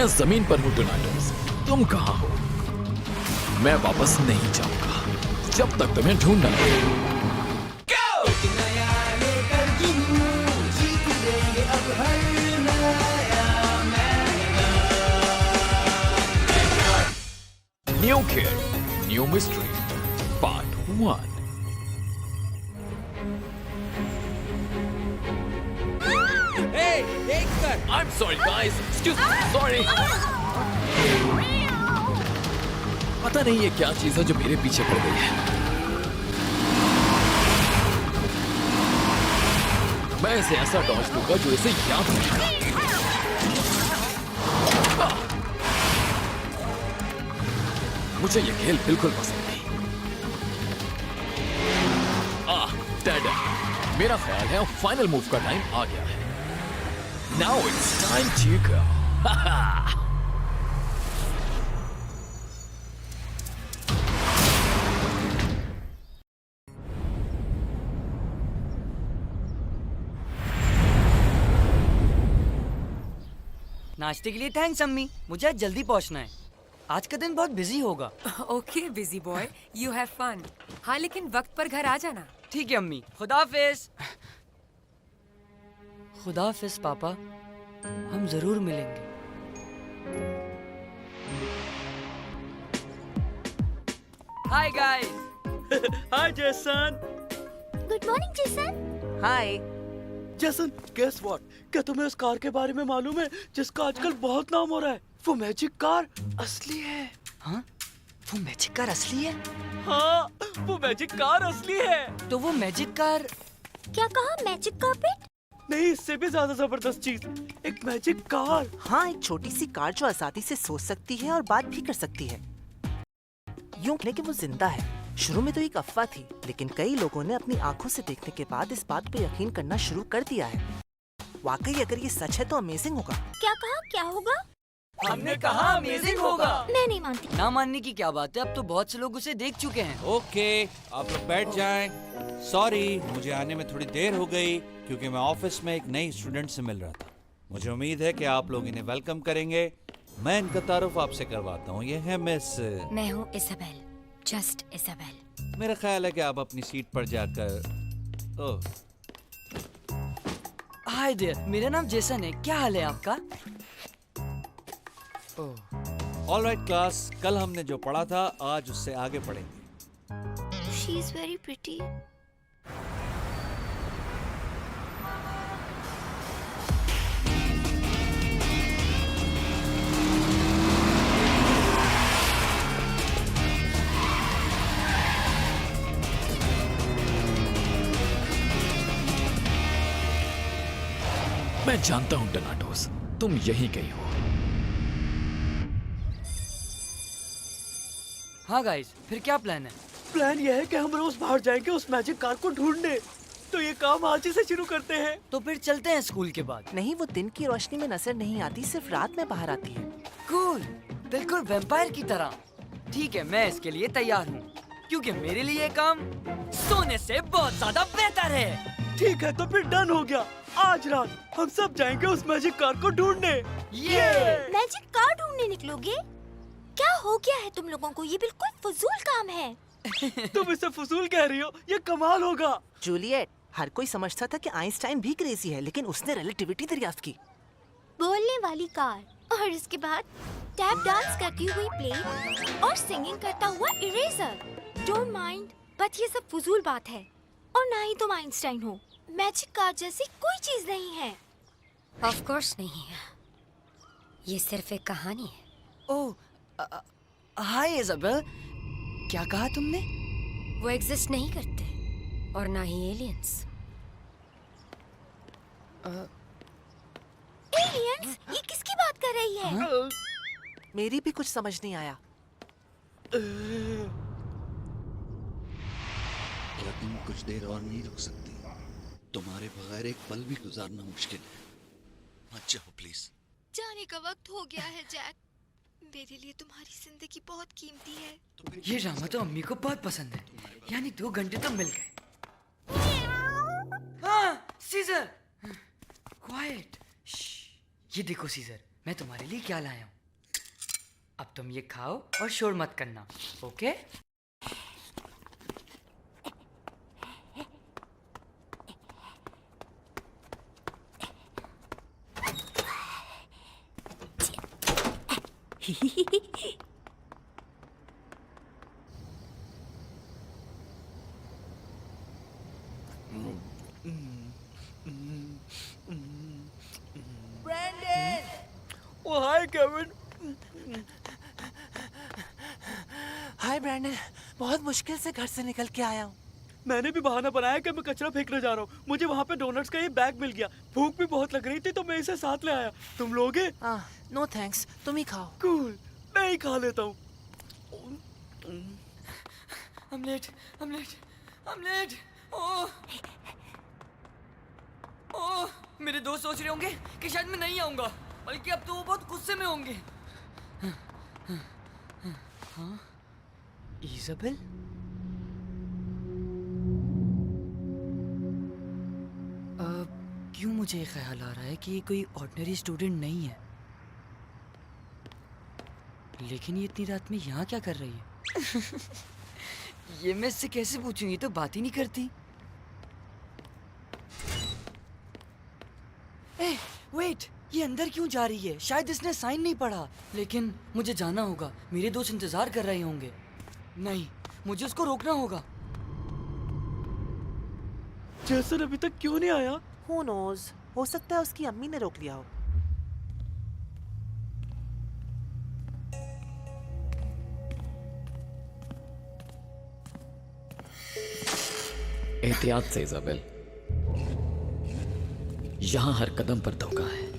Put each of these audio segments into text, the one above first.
मैं जमीन पर हूँ डोनाल्डोस, तुम कहाँ हो? मैं वापस नहीं जाऊंगा जब तक तुम्हें ढूंढ न लूं। New Kid, New Mystery, Part 1. Hey, देख कर। I'm sorry guys, excuse me, sorry. पता नहीं ये क्या चीज है जो मेरे पीछे पड़ गई है। मैं इसे ऐसा डॉज दूंगा जो इसे याद रहेगा। मुझे ये खेल बिल्कुल पसंद नहीं। डेड। मेरा ख्याल है फाइनल मूव का टाइम आ गया है। Now it's time to go. नाश्ते के लिए थैंक्स अम्मी, मुझे आज जल्दी पहुंचना है। आज का दिन बहुत बिजी होगा। Okay busy boy, you have fun. हाँ लेकिन वक्त पर घर आ जाना। ठीक है अम्मी, खुदाफिज। खुदाफिज पापा, हम जरूर मिलेंगे। हाय guys. Hi Jason. Good morning Jason. Hi. Jason, guess what? क्या तुम्हें उस कार के बारे में मालूम है जिसका आजकल बहुत नाम हो रहा है? वो मैजिक कार असली है। हाँ, वो मैजिक कार असली है? हाँ, वो मैजिक कार असली है। तो वो मैजिक कार? क्या कहा, मैजिक कार्पेट? नहीं, इससे भी ज्यादा जबरदस्त चीज, एक मैजिक कार। हाँ, एक छोटी सी कार जो आजादी से सोच सकती है और बात भी कर सकती है। यूं कहने कि वो जिंदा है। शुरू में तो एक अफवाह थी, लेकिन कई लोगों ने अपनी आंखों से देखने के बाद इस बात पे यकीन करना शुरू कर दिया है। वाकई अगर ये सच है तो अमेजिंग होगा। क्या कहा, क्या होगा? हमने कहा अमेजिंग होगा। मैं नहीं मानती। ना मानने की क्या बात है, अब तो बहुत से लोग उसे देख चुके हैं। ओके, आप लोग बैठ जाएं। सॉरी, मुझे आने में थोड़ी देर हो गई क्योंकि मैं ऑफिस में एक नई स्टूडेंट से मिल रहा था। मुझे उम्मीद है कि आप लोग इन्हें वेलकम करेंगे। मैं इनका तारुफ आपसे करवाता हूँ। ये है मिस। मैं हूँ इसाबेल, जस्ट इसाबेल। मेरा ख्याल है कि आप अपनी सीट पर जाकर। ओह, हाय देयर, मेरा नाम जेसन है। क्या हाल है आपका? ऑलराइट क्लास, कल हमने जो पढ़ा था आज उससे आगे पढ़ेंगे। She is very pretty. मैं जानता हूँ डोनाल्डोस, तुम यहीं गई हो। हाँ गाइस, फिर क्या प्लान है? प्लान ये है कि हम रोज बाहर जाएंगे उस मैजिक कार को ढूंढने। तो ये काम आज ही से शुरू करते हैं। तो फिर चलते हैं स्कूल के बाद। नहीं, वो दिन की रोशनी में नजर नहीं आती, सिर्फ रात में बाहर आती है। कूल, बिल्कुल वैम्पायर की तरह। ठीक है, मैं इसके लिए तैयार हूँ, क्योंकि मेरे लिए ये काम सोने से बहुत ज्यादा बेहतर है। ठीक है, तो फिर डन हो गया। आज रात हम सब जाएंगे उस मैजिक कार को ढूंढने। ये मैजिक कार ढूंढने निकलोगे? क्या हो गया है तुम लोगों को? ये बिल्कुल फजूल काम है। तुम इसे फजूल कह रही हो? ये कमाल होगा। जूलियट, हर कोई समझता था कि आइंस्टाइन भी क्रेजी है, लेकिन उसने रिलेटिविटी दरियाफ्त की। बोलने वाली कार और इसके बाद टैप डांस करती हुई प्लेट और सिंगिंग करता हुआ इरेजर। डोंट माइंड, बट ये सब फजूल बात है। और ना ही तुम आइंस्टाइन हो। मैजिक कार जैसी कोई चीज नहीं है। ऑफ कोर्स नहीं है, ये सिर्फ एक कहानी है। ओह, हाय इजाबेल, क्या कहा तुमने? वो एग्जिस्ट नहीं करते और ना ही एलियंस। एलियंस? ये किसकी बात कर रही है? मेरी भी कुछ समझ नहीं आया। क्या तुम कुछ देर और नहीं रुक सकती? तुम्हारे बगैर एक पल भी गुजारना मुश्किल है। मत जाओ प्लीज। जाने का वक्त हो गया है जैक। मेरे लिए तुम्हारी जिंदगी बहुत कीमती है। ये ड्रामा तो अम्मी को बहुत पसंद है, यानी 2 घंटे तो मिल गए। हाँ, सीजर, क्वाइट। ये देखो सीजर, मैं तुम्हारे लिए क्या लाया हूँ। अब तुम ये खाओ और शोर मत करना, ओके? ओ हाय केविन। हाय ब्रैंडन, बहुत मुश्किल से घर से निकल के आया हूँ। मैंने भी बहाना बनाया कि मैं कचरा फेंकने जा रहा हूँ। मुझे वहाँ पे डोनट्स का ये बैग मिल गया। भूख भी बहुत लग रही थी तो मैं इसे साथ ले आया। तुम लोगे? नो थैंक्स, तुम ही खाओ। कूल, मैं ही खा लेता हूँ। Omelette, omelette, omelette. Oh, oh, मेरे दोस्त सोच रहे होंगे कि शायद मैं नहीं आऊंगा, बल्कि अब तो वो बहुत गुस्से में होंगे। हाँ? इज़ाबेल? क्यों मुझे ये ख्याल आ रहा है कि ये कोई ऑर्डिनरी स्टूडेंट नहीं है, लेकिन ये इतनी रात में यहाँ क्या कर रही है? ये मैं इससे कैसे पूछूं, ये तो बात ही नहीं करती। वेट, ये अंदर क्यों जा रही है? शायद इसने साइन नहीं पढ़ा। लेकिन मुझे जाना होगा, मेरे दोस्त इंतजार कर रहे होंगे। नहीं, मुझे उसको रोकना होगा। जेसन अभी तक क्यों नहीं आया? Who knows? हो सकता है उसकी अम्मी ने रोक लिया हो। एहतियात से इज़ाबेल, यहाँ हर कदम पर धोखा है।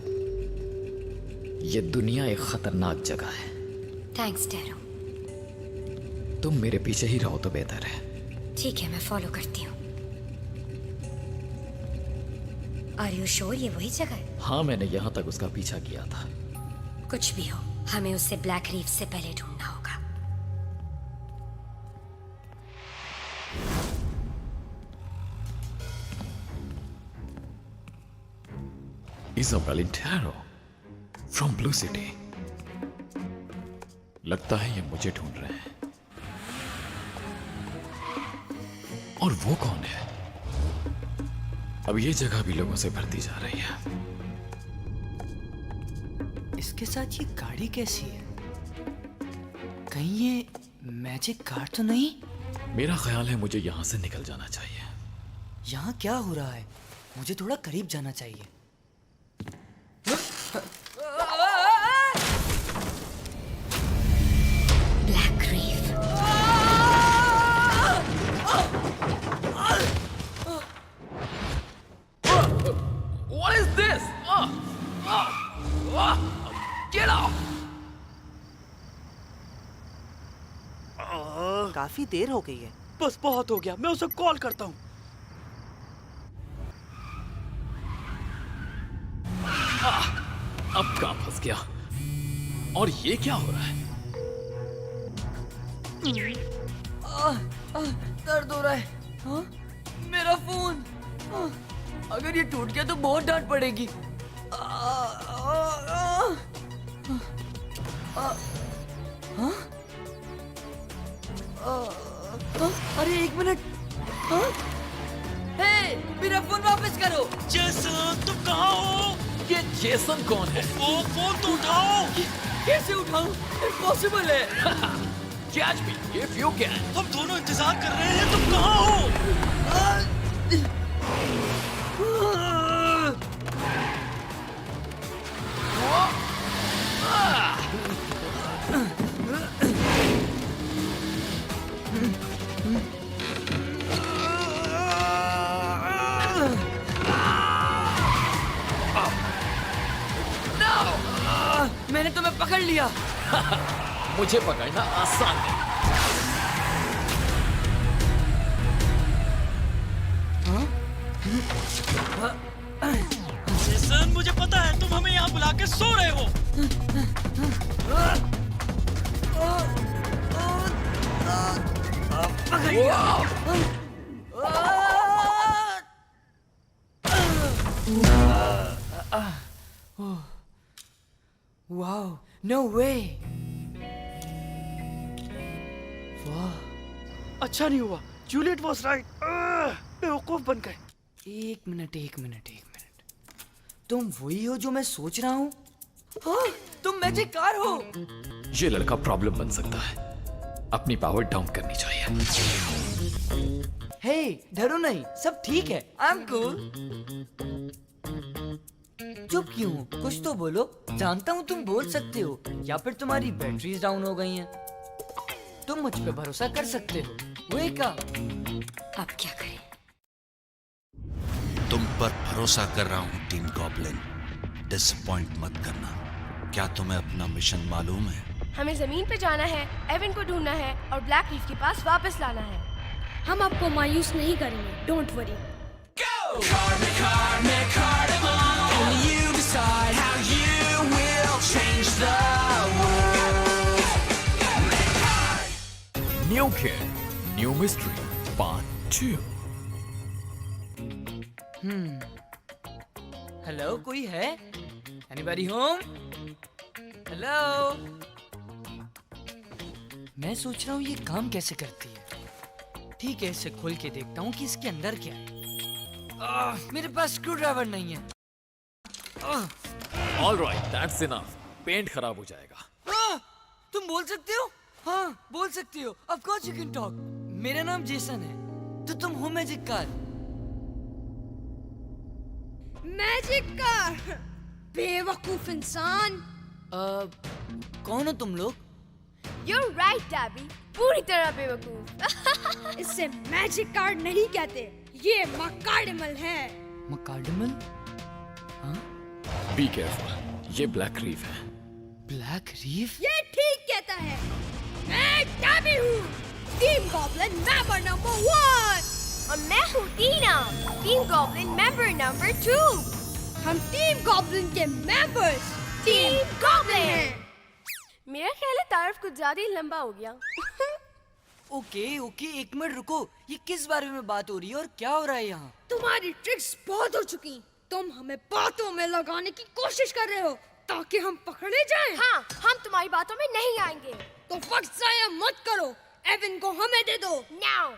ये दुनिया एक खतरनाक जगह है। Thanks tarot. तुम मेरे पीछे ही रहो तो बेहतर है। ठीक है, मैं फॉलो करती हूँ। आर यू श्योर ये वही जगह है? हाँ, मैंने यहाँ तक उसका पीछा किया था। कुछ भी हो, हमें उससे ब्लैक रीफ से पहले ढूंढना होगा। Isabel intero from blue city. लगता है ये मुझे ढूंढ रहे हैं। और वो कौन है? अब ये जगह भी लोगों से भरती जा रही है। इसके साथ ये गाड़ी कैसी है? कहीं ये मैजिक कार तो नहीं? मेरा ख्याल है मुझे यहाँ से निकल जाना चाहिए। यहाँ क्या हो रहा है? मुझे थोड़ा करीब जाना चाहिए। Black reef. What is this? Get off! काफी देर हो गई है। बस बहुत हो गया, मैं उसे कॉल करता हूँ। अब कहाँ फंस गया? और ये क्या हो रहा है? दर्द हो रहा है। हाँ? मेरा फोन। अगर ये टूट गया तो बहुत डांट पड़ेगी। अरे एक मिनट। हे, मेरा फोन वापस करो। जेसन, तुम कहाँ हो? ये जेसन कौन है? वो फोन तो उठाओ। कैसे उठाऊं? इम्पॉसिबल है। Catch me if you can. हम दोनों इंतजार कर रहे हैं, तुम कहाँ हो? मैंने तुम्हें पकड़ लिया। मुझे पकड़ना आसान है। जेसन, मुझे पता है तुम हमें यहाँ बुला के सो रहे हो। वाओ, नो वे। वाह, अच्छा नहीं हुआ, जूलियट वाज राइट, बेवकूफ बन गए। एक मिनट। तुम वही हो जो मैं सोच रहा हूँ? हाँ, तुम मैजिक कार हो। ये लड़का प्रॉब्लम बन सकता है, अपनी पावर डाउन करनी चाहिए। हे, डरो नहीं, सब ठीक है। I am cool. चुप क्यों हो? कुछ तो बोलो। जानता हूँ तुम बोल सकते हो, या फिर तुम्हारी बैटरीज डाउन हो गई हैं। तुम मुझ पे भरोसा कर सकते हो। Wake up. अब क्या करें? तुम पर भरोसा कर रहा हूँ टीम गॉब्लिन, डिसअपॉइंट मत करना। क्या तुम्हें अपना मिशन मालूम है? हमें जमीन पे जाना है, एवन को ढूंढना है और ब्लैक रीफ के पास वापस लाना है। हम आपको मायूस नहीं करेंगे, don't worry. New Kid, New Mystery, Part 2. Hello, कोई है? Anybody home? हेलो। मैं सोच रहा हूँ ये काम कैसे करती है। ठीक है, इसे खोल के देखता हूँ कि इसके अंदर क्या है। मेरे पास स्क्रू ड्राइवर नहीं है। All right, that's enough. Paint खराब हो जाएगा। तुम बोल सकते हो? हाँ, बोल सकती हो। Of course you can talk. मेरा नाम जेसन है। तो तुम हो मैजिक कार? मैजिक कार, बेवकूफ इंसान। कौन हो तुम लोग? You're right, Tabby, पूरी तरह बेवकूफ। इसे मैजिक कार नहीं कहते, ये मकार्डिमल है। मकार्डिमल? हाँ? Be careful. ये ब्लैक रीफ है। Black reef? ये ठीक कहता है। मैं टैबी हूँ, टीम गॉब्लिन मेंबर नंबर 1। और मैं हूँ टीना, टीम गॉब्लिन मेंबर नंबर 2। हम टीम गॉब्लिन के मेंबर्स टीम गॉब्लिन हैं। मेरा ख्याल है तारफ कुछ ज्यादा ही लंबा हो गया। ओके, एक मिनट रुको। ये किस बारे में बात हो रही है और क्या हो रहा है यहाँ? तुम्हारी ट्रिक्स बहुत हो चुकी, तुम हमें बातों में लगाने की कोशिश कर रहे हो ताकि हम पकड़े जाएं। हाँ, हम तुम्हारी बातों में नहीं आएंगे। तो वक्त जाया मत करो, एवन को हमें दे दो नाउ।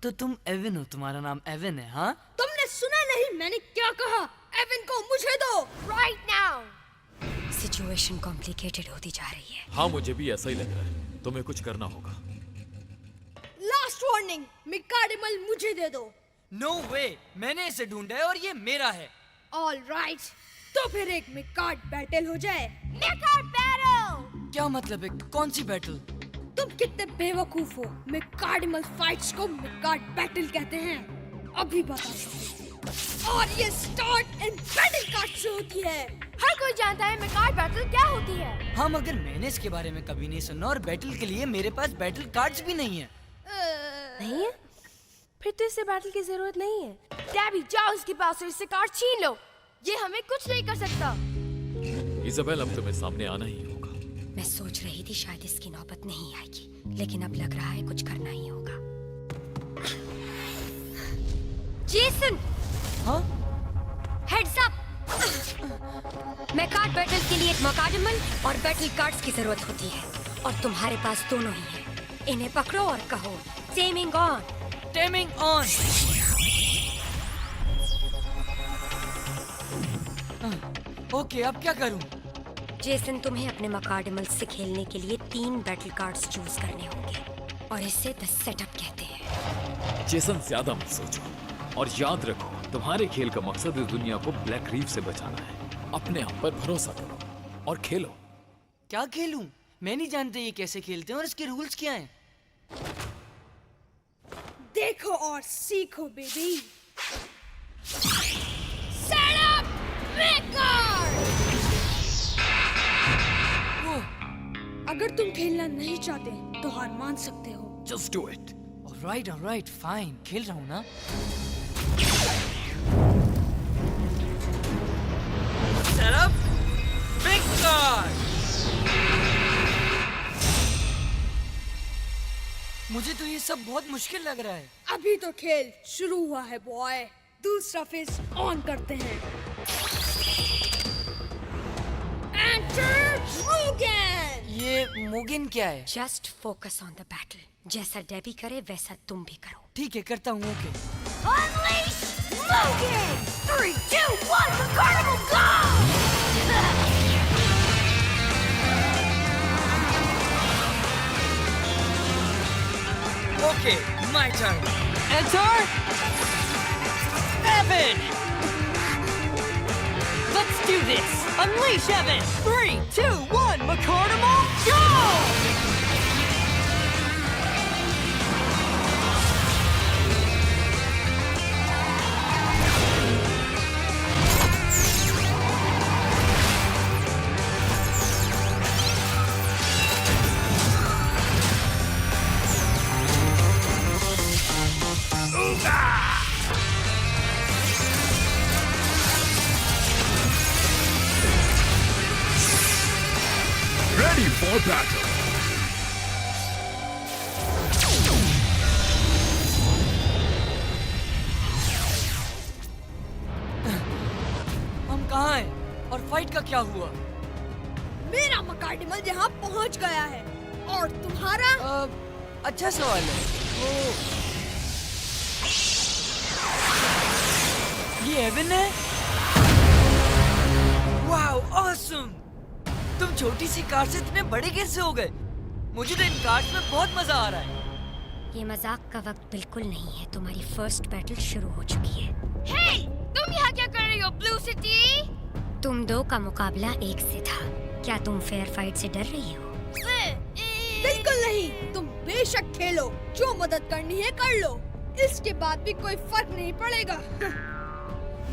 तो तुम एवन हो, तुम्हारा नाम एवन है? हाँ, तुमने सुना नहीं मैंने क्या कहा? एवन को मुझे दो राइट नाउ। सिचुएशन कॉम्प्लिकेटेड होती जा रही है। हाँ, मुझे भी ऐसा ही लग रहा है। तुम्हें कुछ करना होगा। लास्ट वार्निंग, मिकार्डिमल मुझे दे दो। नो वे, मैंने इसे ढूंढा है और ये मेरा है। ऑल राइट, तो फिर एक मिकार्ड बैटल हो जाए। मिकार्ड बैटल? क्या मतलब है? कौन सी बैटल? तुम कितने बेवकूफ हो। मिकार्डिमल फाइट्स को मिकार्ड बैटल कहते हैं। अभी बताता हूँ। और ये स्टार्ट इन बैटल कार्ड से होती है। हर कोई जानता है मिकार्ड बैटल क्या होती है। हाँ, मगर मैंने इसके बारे में कभी नहीं सुना और बैटल के लिए मेरे पास बैटल कार्ड्स भी नहीं है। नहीं है? फिर तो इससे बैटल की जरूरत नहीं है। टैबी, जाओ उसके पास और इससे कार्ड छीन लो। ये हमें कुछ नहीं कर सकता। इजाबेल, अब तुम्हें सामने आना ही होगा। मैं सोच रही थी शायद इसकी नौबत नहीं आएगी, लेकिन अब लग रहा है कुछ करना ही होगा। जेसन! हाँ? Heads up! मैं कार्ड बैटल के लिए एक मकार्डिमल और बैटल कार्ड्स की जरूरत होती है, और तुम्हारे पास दोनों ही हैं। इन्हें पकड़ो और कहो taming on. Taming on. Okay, अब क्या करूं? जेसन, तुम्हें अपने मकार्डिमल से खेलने के लिए 3 बैटल कार्ड्स चूज करने होंगे, और इसे द सेटअप कहते हैं। जेसन, ज्यादा मत सोचो और याद रखो, तुम्हारे खेल का मकसद इस दुनिया को ब्लैक रीफ से बचाना है। अपने आप पर भरोसा करो और खेलो। क्या खेलूं? मैं नहीं जानते ये कैसे खेलते हैं और इसके रूल्स क्या हैं। देखो और सीखो बेबी। Set up मिकार्ड। अगर तुम खेलना नहीं चाहते तो हार मान सकते हो। Just do it. Alright, fine. खेल रहा हूँ ना। Set up मिकार्ड। मुझे तो ये सब बहुत मुश्किल लग रहा है। अभी तो खेल शुरू हुआ है बॉय। दूसरा फेस ऑन करते हैं। Enter Mugen! ये मुगिन क्या है? Just focus on the battle. जैसा डेबी करे वैसा तुम भी करो। ठीक है, करता हूँ। Okay. Unleash Mugen! 3, 2, 1, the carnival go! Okay, my turn. Enter Evan. Let's do this. Unleash Evan. 3, 2, 1, McCarnimal, go! Ready for battle. हम कहाँ हैं? और फाइट का क्या हुआ? मेरा मकार्डिमल यहाँ पहुँच गया है और तुम्हारा अच्छा सवाल है। ये एवन है? Wow, awesome! तुम छोटी सी कार से इतने बड़े कैसे हो गए? मुझे तो इन कार्स में बहुत मजा आ रहा है। ये मजाक का वक्त बिल्कुल नहीं है। तुम्हारी फर्स्ट बैटल शुरू हो चुकी है। हे, तुम यहाँ क्या कर रही हो, ब्लू सिटी? तुम दो का मुकाबला एक से था। क्या तुम फेयर फाइट से डर रही हो? बिल्कुल नहीं। तुम बेशक खेलो, जो मदद करनी है कर लो। इसके बाद भी कोई फर्क नहीं पड़ेगा।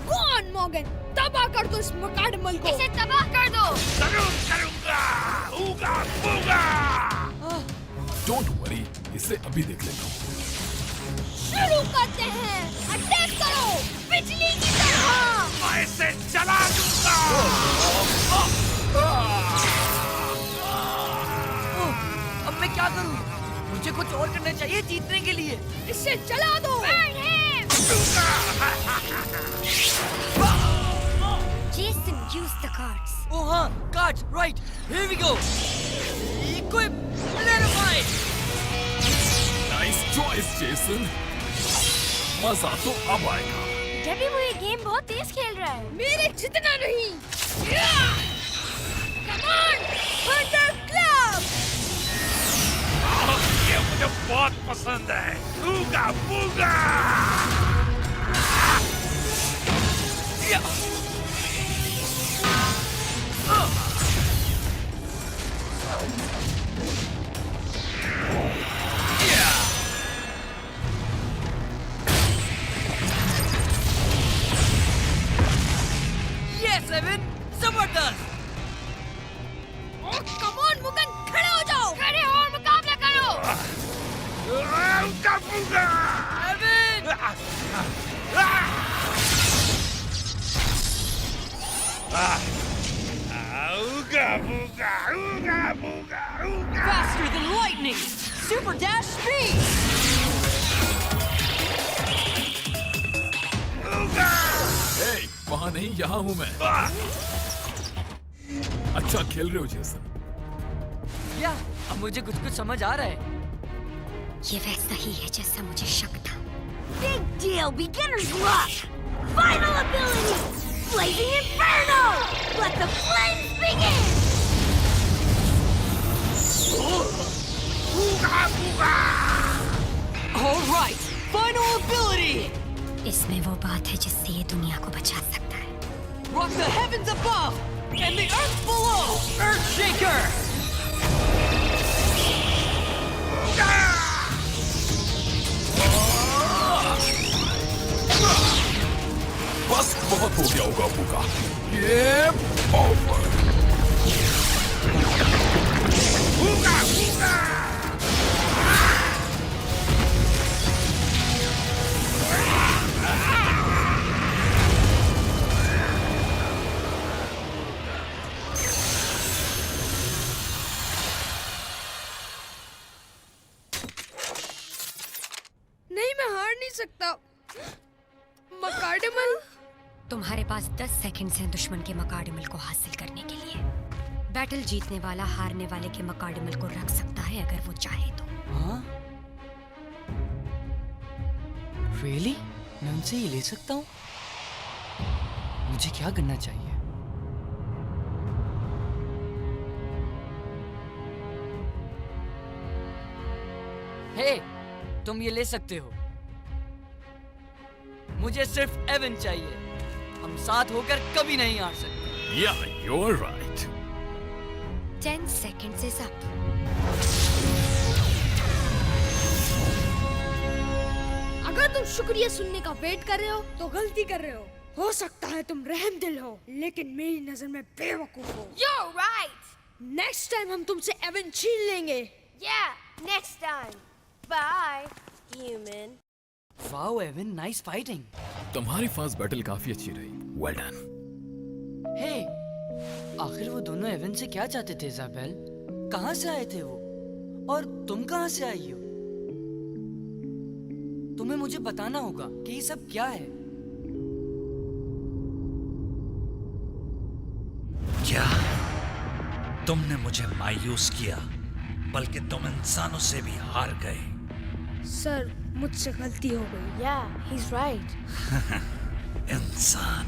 Go on, Morgan, तबाह कर दो इस मकार्डिमल को। इसे तबाह कर दो। जरूर करूंगा। ऊगा बूगा। Don't worry, इसे अभी देख लेता हूँ। शुरू करते हैं। अटैक करो, बिजली की तरह। मैं इसे जला दूंगा। अब मैं क्या करूं? मुझे कुछ और करना चाहिए जीतने के लिए। इसे जला दो। Jason, use the cards. Oh हाँ, cards, right. Here we go. Equip, clarify. Nice choice, Jason. मजा तो अब आएगा। डेबी वो ये गेम बहुत तेज खेल रहा है। मेरे जितना नहीं। Come on, Thunder Club. ये मुझे बहुत पसंद है। ऊगा बूगा। Yes, Evan. जबरदस्त. Oh, come on, मुगन, खड़े हो जाओ। खड़े हो और मुकाबला करो। ऊगा बूगा। Evan. Ooga booga, ooga booga, ooga. Faster than lightning. Super dash speed. Ooga. Hey, वहाँ नहीं, यहाँ हूँ मैं। अच्छा खेल रहे हो जेसन। या, अब मुझे कुछ समझ आ रहा है। ये वैसा ही है जैसा मुझे शक था। Big deal, beginner's luck. Final ability, Blazing Inferno. Let the flames begin. Ooga booga. All right, final ability. इसमें वो बात है जिससे ये दुनिया को बचा सकता है। Rock the heavens above and the earth below. Earthshaker. बस बहुत हो गया होगा बूगा। ये ओवर। बूगा बूगा। नहीं, मैं हार नहीं सकता। मकार्डिमल। तुम्हारे पास 10 सेकंड्स हैं दुश्मन के मकार्डिमल को हासिल करने के लिए। बैटल जीतने वाला हारने वाले के मकाडमल को रख सकता है अगर वो चाहे तो। हाँ? Really? मैं उनसे ये ले सकता हूँ? मुझे क्या करना चाहिए? हे, तुम ये ले सकते हो। मुझे सिर्फ एवन चाहिए। हम साथ होकर कभी नहीं हार सकते। Yeah, you're right. 10 seconds is up. अगर तुम शुक्रिया सुनने का वेट कर रहे हो तो गलती कर रहे हो सकता है तुम रहमदिल हो, लेकिन मेरी नजर में बेवकूफ हो। You're right. नेक्स्ट टाइम हम तुमसे एवन छीन लेंगे। Yeah, next time. Bye, human. Wow Evan, nice fighting. तुम्हारी फास्ट बैटल काफी अच्छी रही। Well done. हे, आखिर वो दोनों एवन से क्या चाहते थे इजाबेल? कहाँ से आए थे वो? और तुम कहाँ से आई हो? तुम्हें मुझे बताना होगा कि ये सब क्या है। क्या तुमने मुझे मायूस किया, बल्कि तुम इंसानों से भी हार गए। सर, मुझसे गलती हो गई। Yeah, he's right. इंसान